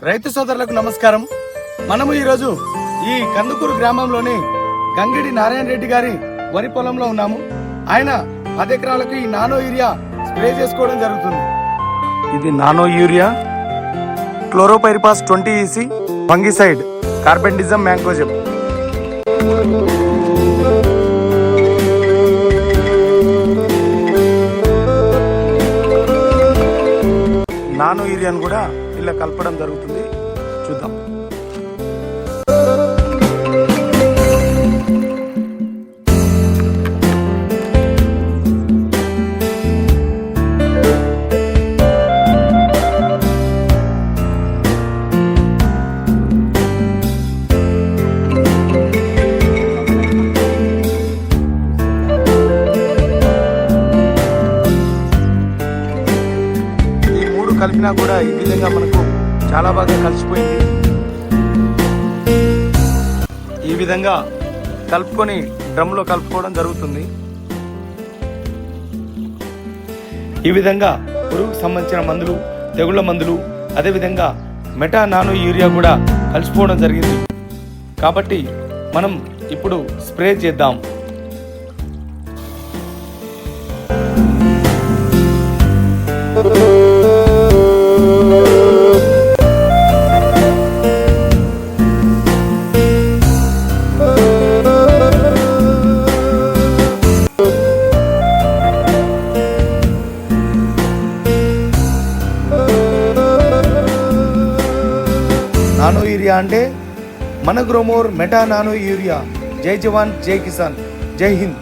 రైతు సోదరులకు నమస్కారం. మనము ఈరోజు ఈ కందుకూరు గ్రామంలోని గంగిడి నారాయణ రెడ్డి గారి వరి పొలంలో ఉన్నాము. ఆయన 10 ఎకరాలకు ఈ నానో యూరియా స్ప్రే చేసుకోవడం జరుగుతుంది. ఇది nano urea chlorpyrifos 20 EC fungicide carbendazim mancozeb. Nano యూరియాను కూడా ఇలా కలపడం జరుగుతుంది. చూద్దాం. కలిపినా కూడా ఈ విధంగా మనకు చాలా బాగా కలిసిపోయింది. ఈ విధంగా కలుపుకొని డ్రమ్లో కలుపుకోవడం జరుగుతుంది. ఈ విధంగా పురుగుకు సంబంధించిన మందులు, తెగుళ్ళ మందులు, అదేవిధంగా మెటా నానో యూరియా కూడా కలిసిపోవడం జరిగింది. కాబట్టి మనం ఇప్పుడు స్ప్రే చేద్దాం. నానో యూరియా అంటే మన గ్రోమోర్ మెటా నానో యూరియా. జై జవాన్, జై కిసాన్, జై హింద్.